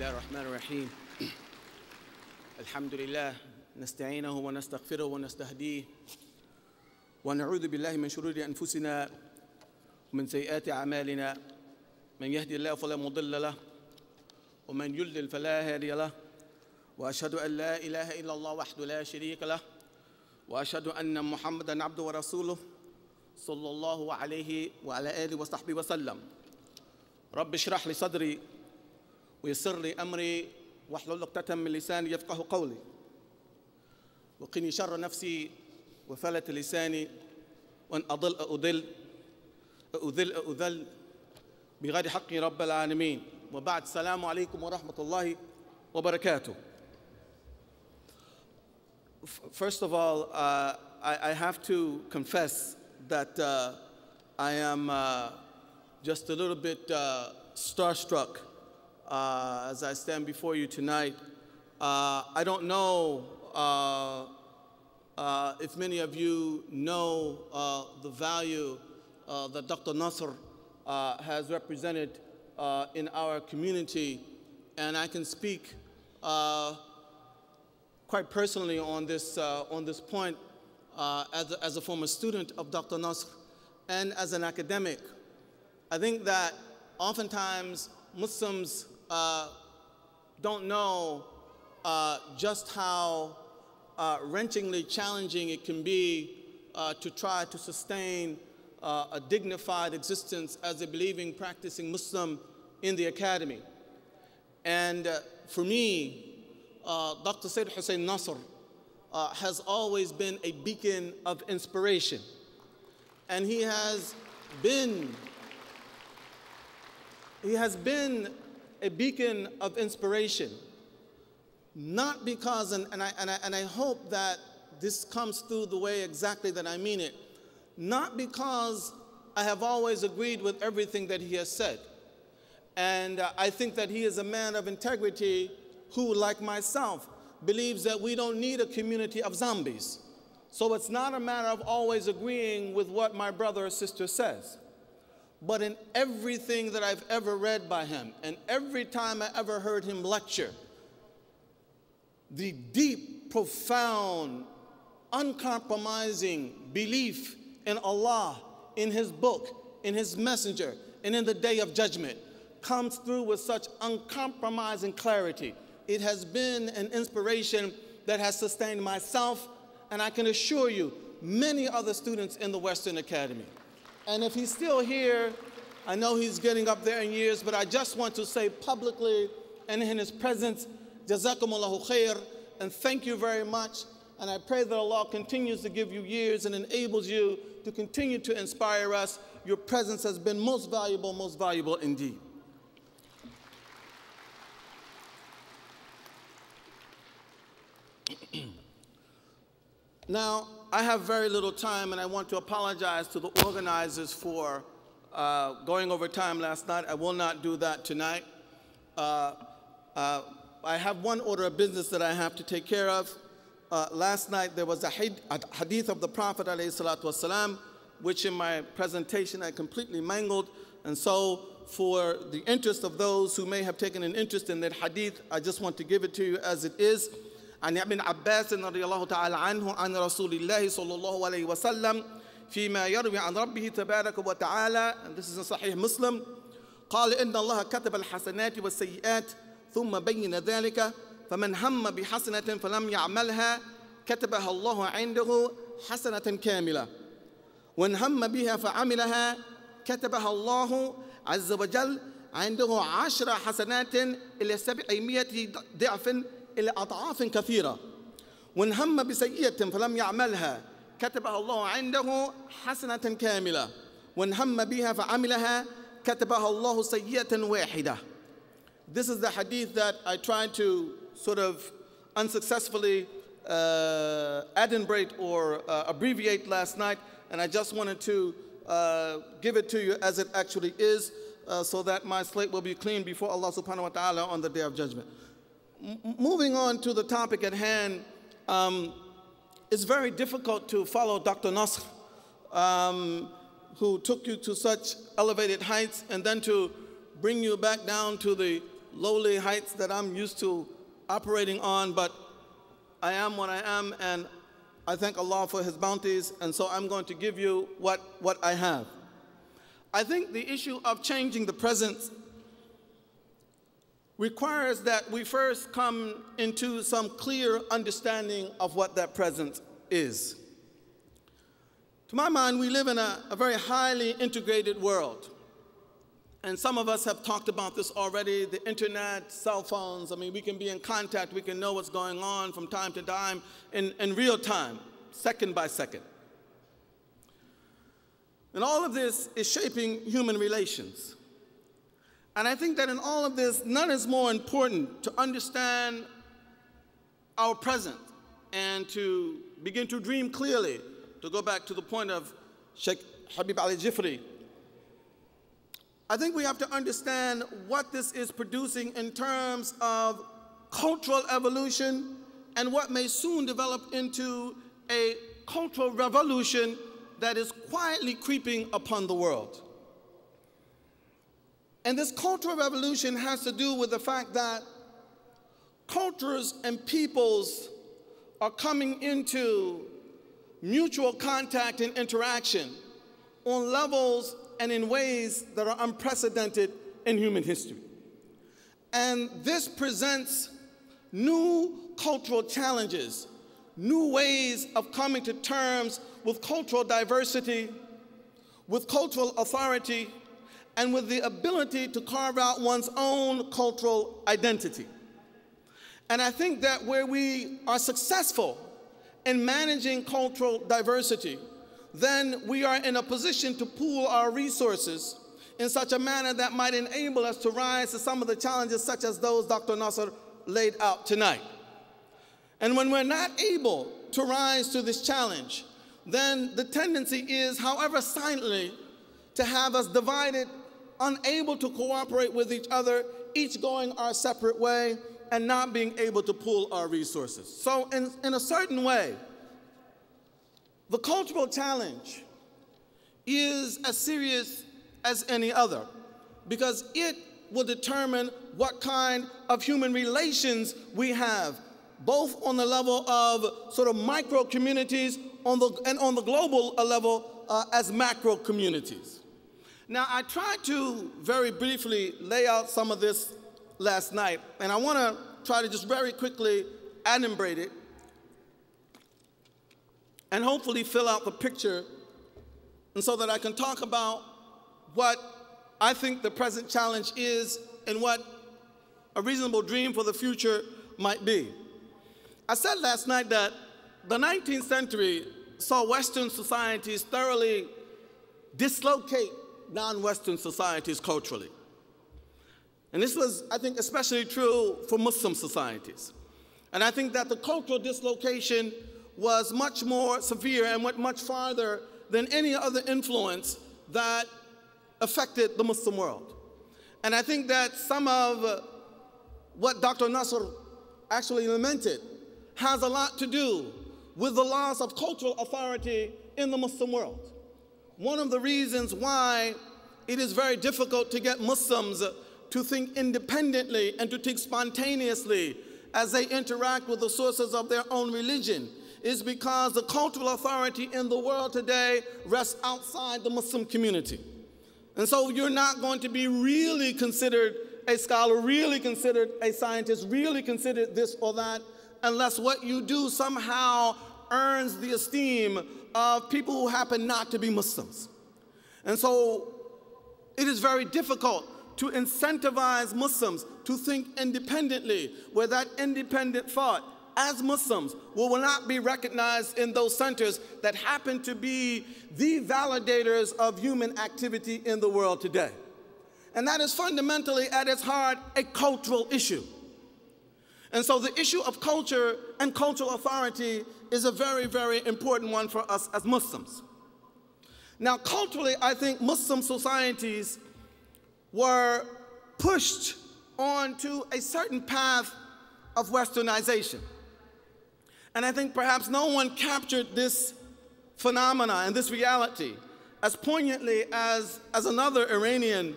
الله الرحمن الرحيم الحمد لله نستعينه ونستغفره ونستهديه ونعوذ بالله من شرور أنفسنا ومن سيئات أعمالنا من يهدي الله فلا مضل له ومن يضلل فلا هادي له وأشهد أن لا إله إلا الله وحده لا شريك له وأشهد أن محمدًا عبده ورسوله صلى الله عليه وعلى آله وصحبه وسلم رب اشرح لي صدري ويسر لي أمري واحلل عقدة من لساني يفقه قولي وقني شر نفسي وفلت لساني وأن أذل بغير حق رب العالمين وبعد السلام عليكم ورحمة الله وبركاته. First of all, I have to confess that I am just a little bit starstruck as I stand before you tonight. I don't know if many of you know the value that Dr. Nasr has represented in our community, and I can speak quite personally on this point as a former student of Dr. Nasr and as an academic. I think that oftentimes Muslims don't know just how wrenchingly challenging it can be to try to sustain a dignified existence as a believing, practicing Muslim in the academy. And for me, Dr. Sayyid Hussein Nasr has always been a beacon of inspiration. And he has been a beacon of inspiration, not because, and I hope that this comes through the way exactly that I mean it, not because I have always agreed with everything that he has said. And I think that he is a man of integrity who, like myself, believes that we don't need a community of zombies. So it's not a matter of always agreeing with what my brother or sister says. But in everything that I've ever read by him, and every time I ever heard him lecture, the deep, profound, uncompromising belief in Allah, in his book, in his messenger, and in the day of judgment comes through with such uncompromising clarity. It has been an inspiration that has sustained myself, and I can assure you, many other students in the Western Academy. And if he's still here, I know he's getting up there in years, but I just want to say publicly and in his presence, Jazakumullahu khair, and thank you very much. And I pray that Allah continues to give you years and enables you to continue to inspire us. Your presence has been most valuable indeed. Now, I have very little time, and I want to apologize to the organizers for going over time last night. I will not do that tonight. I have one order of business that I have to take care of. Last night there was a hadith of the Prophet ﷺ, which in my presentation I completely mangled. And so for the interest of those who may have taken an interest in that hadith, I just want to give it to you as it is. عن ابن عباس رضي الله تعالى عنه عن رسول الله صلى الله عليه وسلم فيما يروي عن ربه تبارك وتعالى, and this is in Sahih Muslim, قال إن الله كتب الحسنات والسيئات ثم بين ذلك فمن هم بحسنة فلم يعملها كتبها الله عنده حسنة كاملة وإن هم بها فعملها كتبها الله عز وجل عنده 10 حسنات إلى 700 ضعف إلى أضعاف كثيرة وإن هم بسيئة فلم يعملها كتبها الله عنده حسنة كاملة وإن هم بها فعملها كتبها الله سيئة واحدة. This is the hadith that I tried to sort of unsuccessfully adumbrate or abbreviate last night, and I just wanted to give it to you as it actually is, so that my slate will be clean before Allah subhanahu wa ta'ala on the day of judgment. Moving on to the topic at hand, it's very difficult to follow Dr. Nasr, who took you to such elevated heights and then to bring you back down to the lowly heights that I'm used to operating on, but I am what I am, and I thank Allah for His bounties, and so I'm going to give you what I have. I think the issue of changing the present requires that we first come into some clear understanding of what that present is. To my mind, we live in a very highly integrated world. And some of us have talked about this already, the internet, cell phones. I mean, we can be in contact, we can know what's going on from time to time in real time, second by second. And all of this is shaping human relations. And I think that in all of this, none is more important to understand our present and to begin to dream clearly, to go back to the point of Sheikh Habib Ali Jifri. I think we have to understand what this is producing in terms of cultural evolution and what may soon develop into a cultural revolution that is quietly creeping upon the world. And this cultural revolution has to do with the fact that cultures and peoples are coming into mutual contact and interaction on levels and in ways that are unprecedented in human history. And this presents new cultural challenges, new ways of coming to terms with cultural diversity, with cultural authority, and with the ability to carve out one's own cultural identity. And I think that where we are successful in managing cultural diversity, then we are in a position to pool our resources in such a manner that might enable us to rise to some of the challenges such as those Dr. Nasser laid out tonight. And when we're not able to rise to this challenge, then the tendency is, however silently, to have us divided, unable to cooperate with each other, each going our separate way, and not being able to pool our resources. So in a certain way, the cultural challenge is as serious as any other because it will determine what kind of human relations we have, both on the level of sort of micro communities and on the global level as macro communities. Now, I tried to very briefly lay out some of this last night, and I want to try to just very quickly adumbrate it and hopefully fill out the picture, and so that I can talk about what I think the present challenge is and what a reasonable dream for the future might be. I said last night that the 19th century saw Western societies thoroughly dislocate non-Western societies culturally. And this was, I think, especially true for Muslim societies. And I think that the cultural dislocation was much more severe and went much farther than any other influence that affected the Muslim world. And I think that some of what Dr. Nasser actually lamented has a lot to do with the loss of cultural authority in the Muslim world. One of the reasons why it is very difficult to get Muslims to think independently and to think spontaneously as they interact with the sources of their own religion is because the cultural authority in the world today rests outside the Muslim community. And so you're not going to be really considered a scholar, really considered a scientist, really considered this or that, unless what you do somehow earns the esteem of people who happen not to be Muslims. And so it is very difficult to incentivize Muslims to think independently, where that independent thought as Muslims will not be recognized in those centers that happen to be the validators of human activity in the world today. And that is fundamentally at its heart a cultural issue. And so the issue of culture and cultural authority is a very, very important one for us as Muslims. Now, culturally, I think Muslim societies were pushed onto a certain path of westernization. And I think perhaps no one captured this phenomena and this reality as poignantly as another Iranian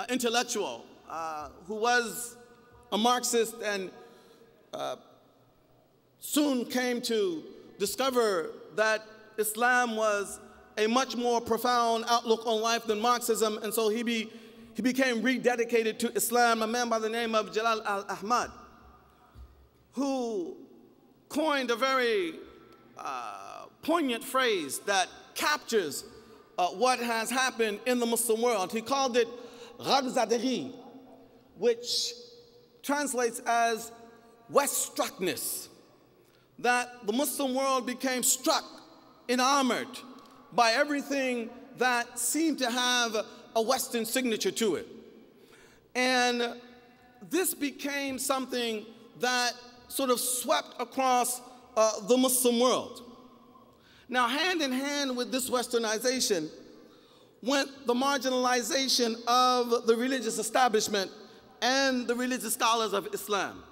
intellectual who was a Marxist and soon came to discover that Islam was a much more profound outlook on life than Marxism, and so he became rededicated to Islam, a man by the name of Jalal al-Ahmad, who coined a very poignant phrase that captures what has happened in the Muslim world. He called it ghadzadehi, which translates as West-struckness, that the Muslim world became struck, enamored by everything that seemed to have a Western signature to it. And this became something that sort of swept across the Muslim world. Now, hand in hand with this Westernization went the marginalization of the religious establishment and the religious scholars of Islam.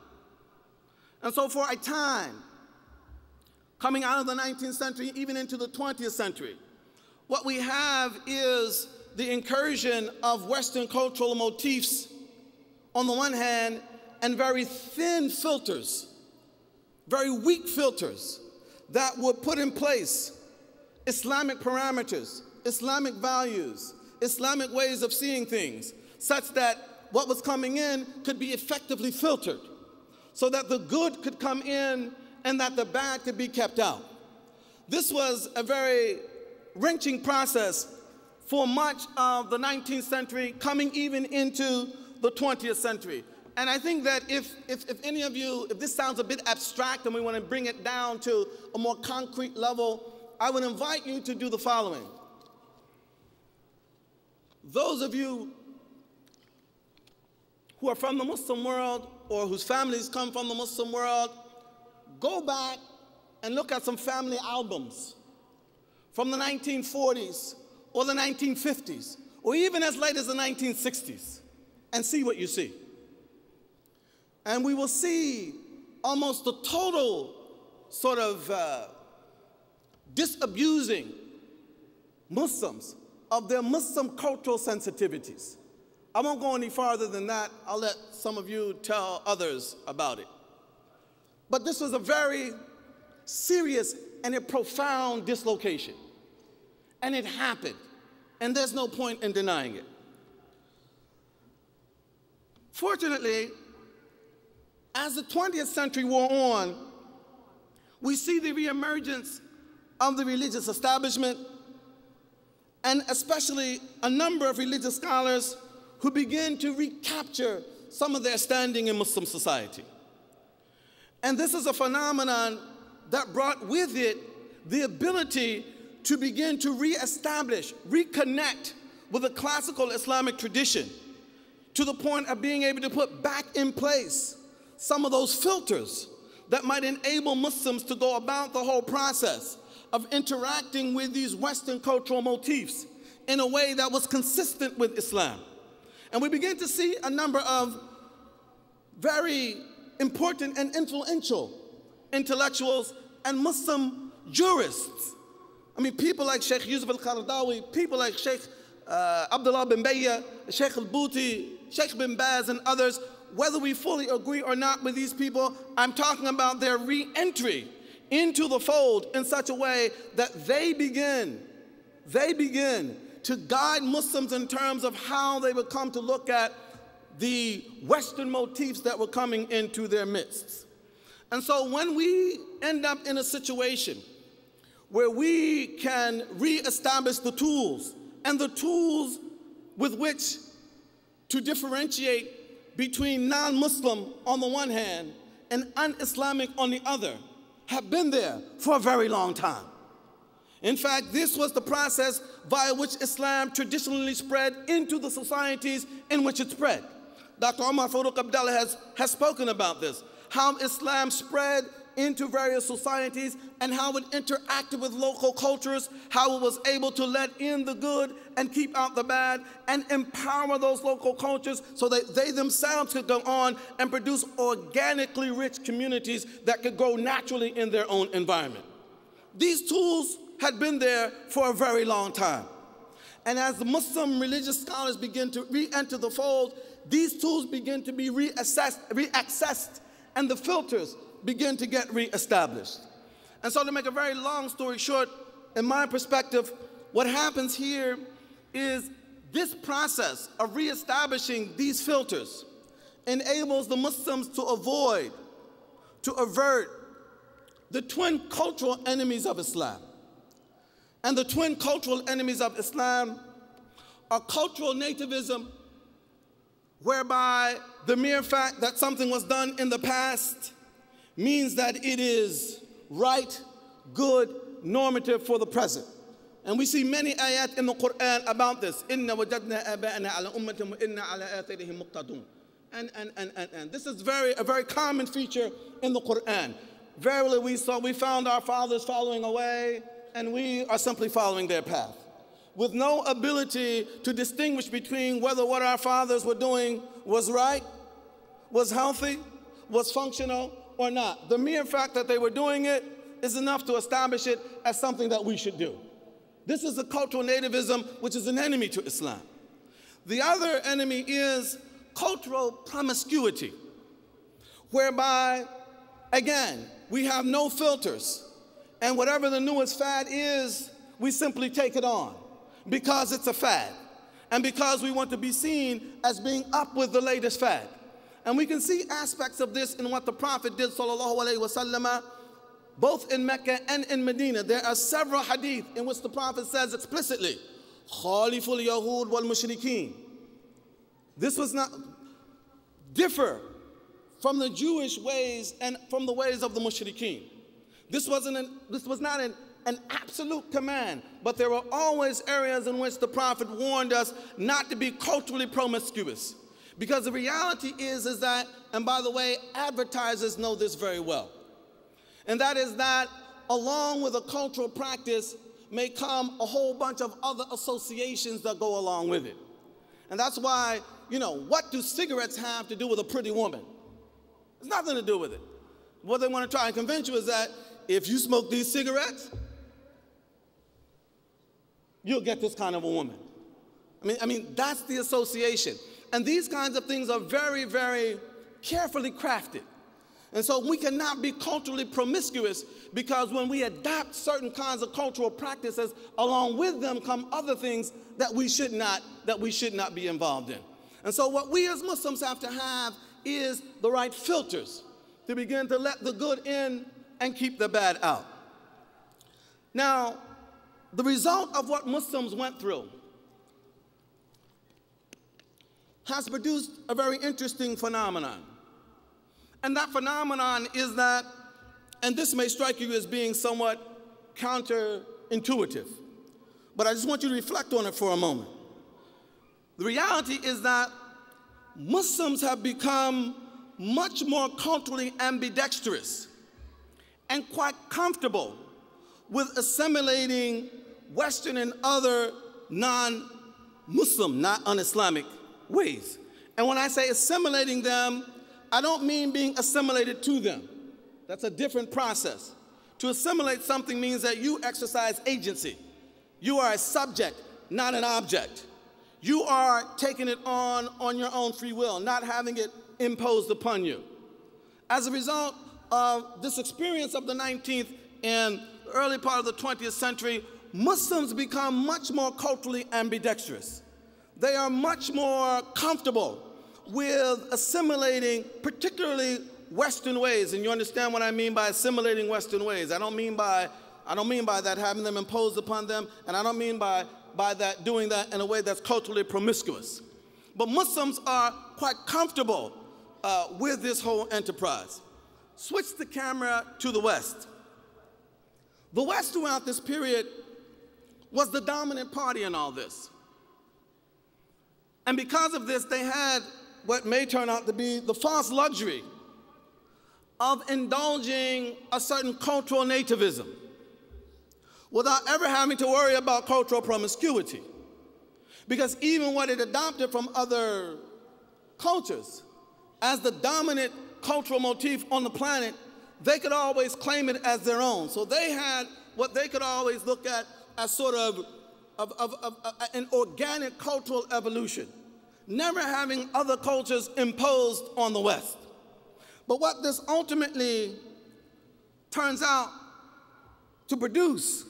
And so for a time, coming out of the 19th century, even into the 20th century, what we have is the incursion of Western cultural motifs on the one hand, and very thin filters, very weak filters that would put in place Islamic parameters, Islamic values, Islamic ways of seeing things, such that what was coming in could be effectively filtered, so that the good could come in and that the bad could be kept out. This was a very wrenching process for much of the 19th century, coming even into the 20th century. And I think that if any of you, if this sounds a bit abstract and we want to bring it down to a more concrete level, I would invite you to do the following. Those of you who are from the Muslim world or whose families come from the Muslim world, go back and look at some family albums from the 1940s or the 1950s, or even as late as the 1960s, and see what you see. And we will see almost the total sort of disabusing Muslims of their Muslim cultural sensitivities. I won't go any farther than that. I'll let some of you tell others about it. But this was a very serious and a profound dislocation. And it happened. And there's no point in denying it. Fortunately, as the 20th century wore on, we see the reemergence of the religious establishment, and especially a number of religious scholars who begin to recapture some of their standing in Muslim society. And this is a phenomenon that brought with it the ability to begin to reestablish, reconnect with a classical Islamic tradition, to the point of being able to put back in place some of those filters that might enable Muslims to go about the whole process of interacting with these Western cultural motifs in a way that was consistent with Islam. And we begin to see a number of very important and influential intellectuals and Muslim jurists. I mean, people like Sheikh Yusuf al-Qaradawi, people like Sheikh Abdal bin Bayya, Sheikh al-Bouti, Sheikh bin Baz, and others. Whether we fully agree or not with these people, I'm talking about their re-entry into the fold in such a way that they begin to guide Muslims in terms of how they would come to look at the Western motifs that were coming into their midst. And so when we end up in a situation where we can reestablish the tools and the tools with which to differentiate between non-Muslim on the one hand and un-Islamic on the other, have been there for a very long time. In fact, this was the process via which Islam traditionally spread into the societies in which it spread. Dr. Omar Farooq Abdal has spoken about this, how Islam spread into various societies and how it interacted with local cultures, how it was able to let in the good and keep out the bad and empower those local cultures so that they themselves could go on and produce organically rich communities that could grow naturally in their own environment. These tools had been there for a very long time. And as the Muslim religious scholars begin to re-enter the fold, these tools begin to be reaccessed, and the filters begin to get re-established. And so to make a very long story short, in my perspective, what happens here is this process of reestablishing these filters enables the Muslims to avert the twin cultural enemies of Islam. And the twin cultural enemies of Islam are cultural nativism, whereby the mere fact that something was done in the past means that it is right, good, normative for the present. And we see many ayat in the Quran about this. Inna wajadna aba'ana ala ummatin wa inna ala atharihim muqtadun. And this is a very common feature in the Quran. Verily we found our fathers following away, and we are simply following their path, with no ability to distinguish between whether what our fathers were doing was right, was healthy, was functional, or not. The mere fact that they were doing it is enough to establish it as something that we should do. This is a cultural nativism which is an enemy to Islam. The other enemy is cultural promiscuity, whereby, again, we have no filters, and whatever the newest fad is, we simply take it on because it's a fad, and because we want to be seen as being up with the latest fad. And we can see aspects of this in what the Prophet did, sallallahu alaihi wasallam, both in Mecca and in Medina. There are several hadith in which the Prophet says explicitly, "Khaliful Yahud wal Mushrikeen." This was not differ from the Jewish ways and from the ways of the Mushrikeen. This was not an absolute command, but there were always areas in which the Prophet warned us not to be culturally promiscuous. Because the reality is that, and by the way, advertisers know this very well, and that is that along with a cultural practice may come a whole bunch of other associations that go along with it. And that's why, what do cigarettes have to do with a pretty woman? There's nothing to do with it. What they want to try and convince you is that if you smoke these cigarettes, you'll get this kind of a woman. I mean, that's the association. And these kinds of things are very, very carefully crafted. And so we cannot be culturally promiscuous, because when we adopt certain kinds of cultural practices, along with them come other things that we should not be involved in. And so what we as Muslims have to have is the right filters to begin to let the good in and keep the bad out. Now, the result of what Muslims went through has produced a very interesting phenomenon. And that phenomenon is that, and this may strike you as being somewhat counterintuitive, but I just want you to reflect on it for a moment. The reality is that Muslims have become much more culturally ambidextrous and quite comfortable with assimilating Western and other non-Muslim, not un-Islamic ways. And when I say assimilating them, I don't mean being assimilated to them. That's a different process. To assimilate something means that you exercise agency. You are a subject, not an object. You are taking it on your own free will, not having it imposed upon you. As a result of this experience of the 19th and the early part of the 20th century, Muslims become much more culturally ambidextrous. They are much more comfortable with assimilating particularly Western ways. And you understand what I mean by assimilating Western ways. I don't mean by that having them imposed upon them, and I don't mean by that doing that in a way that's culturally promiscuous. But Muslims are quite comfortable with this whole enterprise. Switch the camera to the West. The West throughout this period was the dominant party in all this. And because of this, they had what may turn out to be the false luxury of indulging a certain cultural nativism without ever having to worry about cultural promiscuity. Because even what it adopted from other cultures as the dominant cultural motif on the planet, they could always claim it as their own. So they had what they could always look at as sort of an organic cultural evolution, never having other cultures imposed on the West. But what this ultimately turns out to produce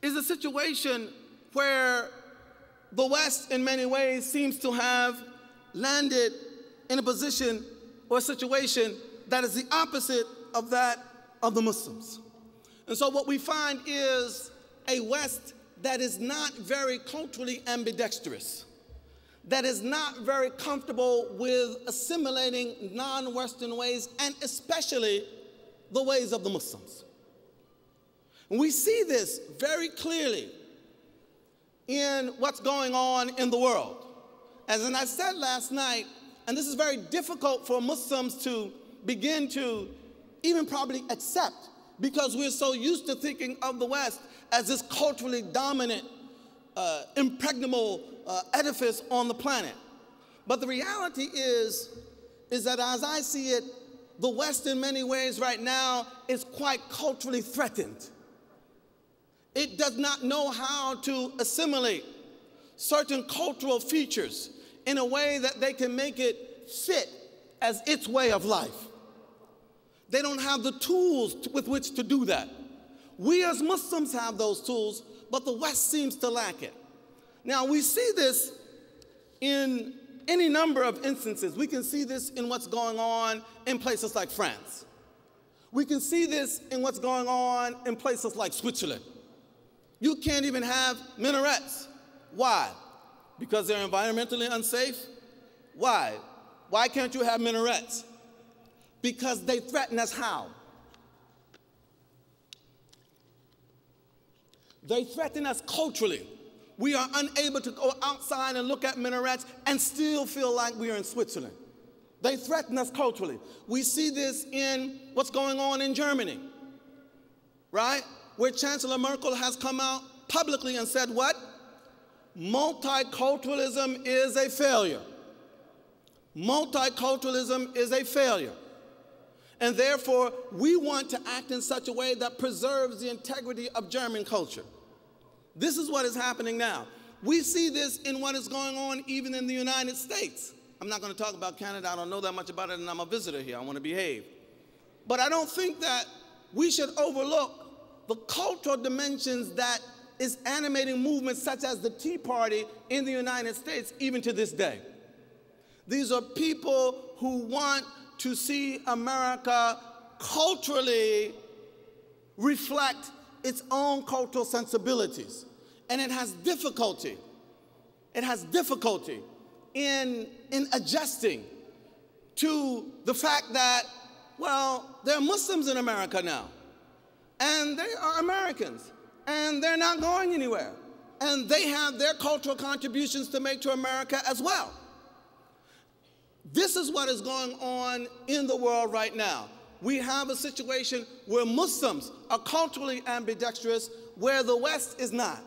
is a situation where the West, in many ways, seems to have landed in a position or a situation that is the opposite of that of the Muslims. And so what we find is a West that is not very culturally ambidextrous, that is not very comfortable with assimilating non-Western ways, and especially the ways of the Muslims. And we see this very clearly in what's going on in the world. As I said last night, and this is very difficult for Muslims to begin to even probably accept, because we're so used to thinking of the West as this culturally dominant, impregnable edifice on the planet. But the reality is that as I see it, the West in many ways right now is quite culturally threatened. It does not know how to assimilate certain cultural features in a way that they can make it fit as its way of life. They don't have the tools with which to do that. We as Muslims have those tools, but the West seems to lack it. Now, we see this in any number of instances. We can see this in what's going on in places like France. We can see this in what's going on in places like Switzerland. You can't even have minarets. Why? Because they're environmentally unsafe? Why? Why can't you have minarets? Because they threaten us how? They threaten us culturally. We are unable to go outside and look at minarets and still feel like we are in Switzerland. They threaten us culturally. We see this in what's going on in Germany, right? Where Chancellor Merkel has come out publicly and said what? Multiculturalism is a failure. Multiculturalism is a failure. And therefore, we want to act in such a way that preserves the integrity of German culture. This is what is happening now. We see this in what is going on even in the United States. I'm not going to talk about Canada. I don't know that much about it, and I'm a visitor here. I want to behave. But I don't think that we should overlook the cultural dimensions that is animating movements such as the Tea Party in the United States, even to this day. These are people who want to see America culturally reflect its own cultural sensibilities. And it has difficulty. It has difficulty in adjusting to the fact that, well, there are Muslims in America now. And they are Americans. And they're not going anywhere. And they have their cultural contributions to make to America as well. This is what is going on in the world right now. We have a situation where Muslims are culturally ambidextrous, where the West is not.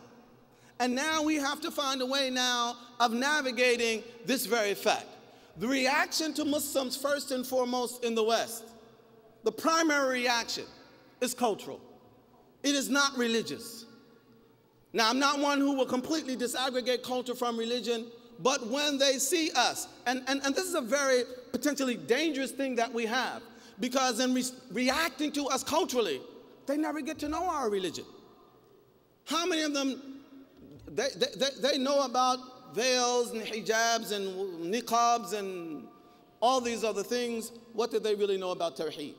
And now we have to find a way now of navigating this very fact. The reaction to Muslims, first and foremost in the West, the primary reaction is cultural. It is not religious. Now, I'm not one who will completely disaggregate culture from religion, but when they see us, and this is a very potentially dangerous thing that we have, because in reacting to us culturally, they never get to know our religion. How many of them, they know about veils and hijabs and niqabs and all these other things? What do they really know about Tawheed?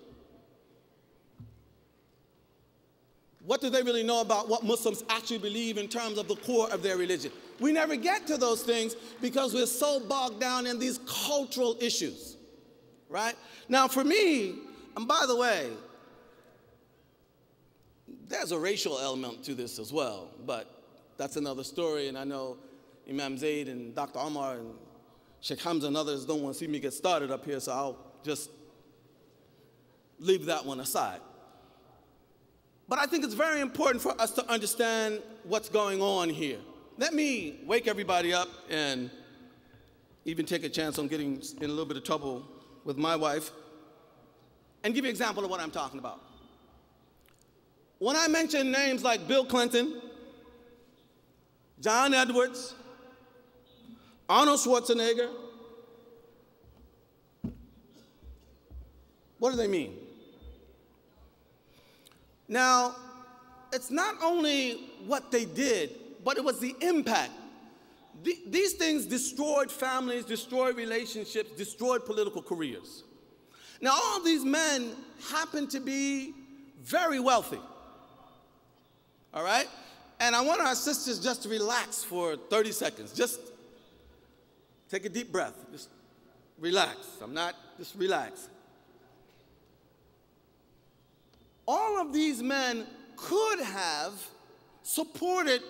What do they really know about what Muslims actually believe in terms of the core of their religion? We never get to those things because we're so bogged down in these cultural issues, right? Now, for me, and by the way, there's a racial element to this as well, but that's another story, and I know Imam Zaid and Dr. Omar and Sheikh Hamza and others don't want to see me get started up here, so I'll just leave that one aside. But I think it's very important for us to understand what's going on here. Let me wake everybody up and even take a chance on getting in a little bit of trouble with my wife and give you an example of what I'm talking about. When I mention names like Bill Clinton, John Edwards, Arnold Schwarzenegger, what do they mean? Now, it's not only what they did, but it was the impact. These things destroyed families, destroyed relationships, destroyed political careers. Now, all of these men happen to be very wealthy, all right? And I want our sisters just to relax for 30 seconds. Just take a deep breath. Just relax. Just relax. All of these men could have supported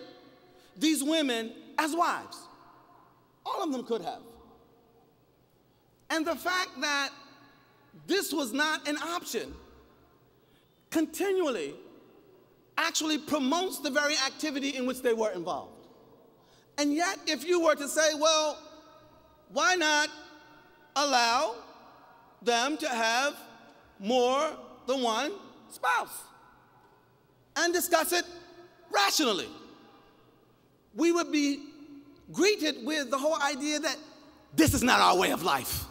these women as wives. All of them could have. And the fact that this was not an option continually actually promotes the very activity in which they were involved. And yet, if you were to say, well, why not allow them to have more than one spouse and discuss it rationally? We would be greeted with the whole idea that this is not our way of life.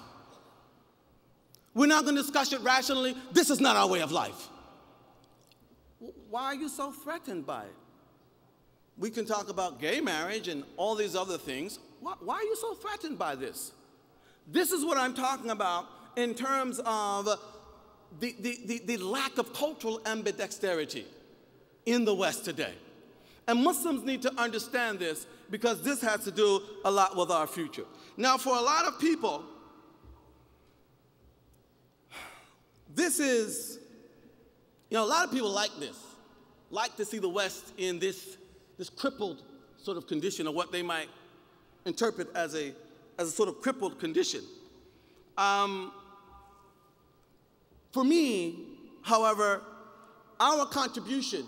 We're not going to discuss it rationally. This is not our way of life. Why are you so threatened by it? We can talk about gay marriage and all these other things. Why are you so threatened by this? This is what I'm talking about in terms of the lack of cultural ambidexterity in the West today. And Muslims need to understand this because this has to do a lot with our future. Now, for a lot of people, this is, a lot of people like this, like to see the West in this crippled sort of condition, or what they might interpret as a sort of crippled condition. For me, however, our contribution,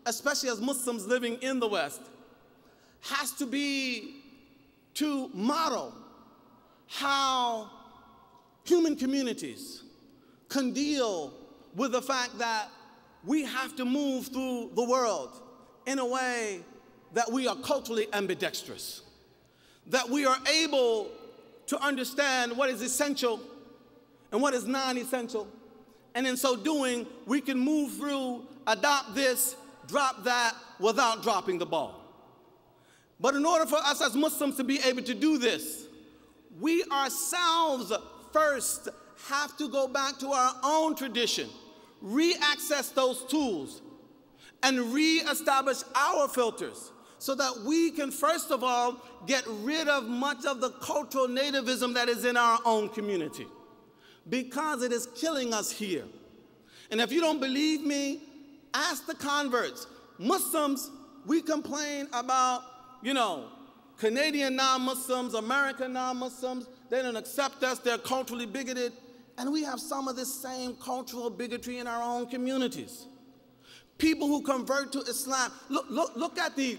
especially as Muslims living in the West, has to be to model how human communities can deal with the fact that we have to move through the world in a way that we are culturally ambidextrous, that we are able to understand what is essential and what is non-essential, and in so doing, we can move through, adopt this, drop that, without dropping the ball. But in order for us as Muslims to be able to do this, we ourselves first have to go back to our own tradition, re-access those tools, and re-establish our filters so that we can, first of all, get rid of much of the cultural nativism that is in our own community, because it is killing us here. And if you don't believe me, ask the converts. Muslims, we complain about, Canadian non-Muslims, American non-Muslims. They don't accept us. They're culturally bigoted. And we have some of this same cultural bigotry in our own communities. People who convert to Islam. Look at the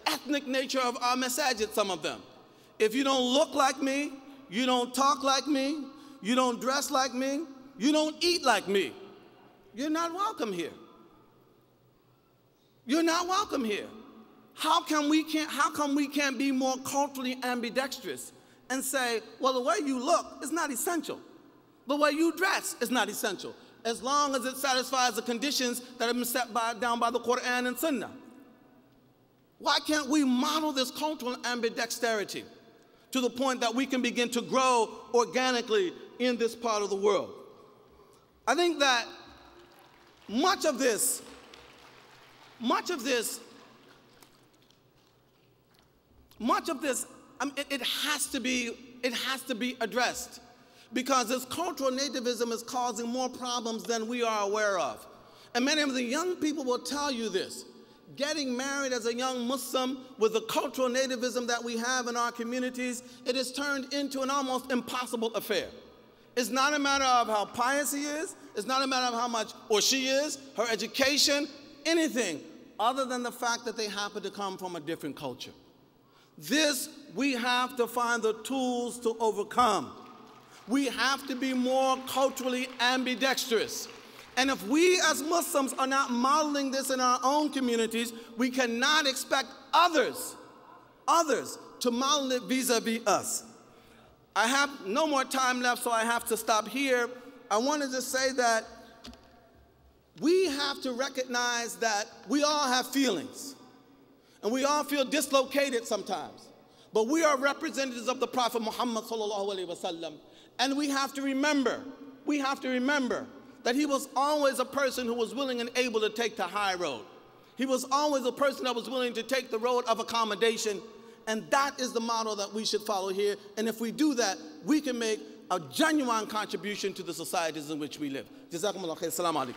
ethnic nature of our masajid, some of them. If you don't look like me, you don't talk like me, you don't dress like me, you don't eat like me, you're not welcome here. You're not welcome here. How come we can't be more culturally ambidextrous and say, well, the way you look is not essential. The way you dress is not essential, as long as it satisfies the conditions that have been set down by the Quran and Sunnah. Why can't we model this cultural ambidexterity to the point that we can begin to grow organically in this part of the world? I think that much of this, it has to be addressed, because this cultural nativism is causing more problems than we are aware of. And many of the young people will tell you this. Getting married as a young Muslim with the cultural nativism that we have in our communities, it has turned into an almost impossible affair. It's not a matter of how pious he is. It's not a matter of how much, or she is, her education, anything, other than the fact that they happen to come from a different culture. This we have to find the tools to overcome. We have to be more culturally ambidextrous. And if we as Muslims are not modeling this in our own communities, we cannot expect others to model it vis-a-vis us. I have no more time left, so I have to stop here. I wanted to say that we have to recognize that we all have feelings, and we all feel dislocated sometimes. But we are representatives of the Prophet Muhammad sallallahu alaihi wasallam, and we have to remember that he was always a person who was willing and able to take the high road. He was always a person that was willing to take the road of accommodation, and that is the model that we should follow here. And if we do that, we can make a genuine contribution to the societies in which we live. Jazakumullah khair. Assalamu alaikum.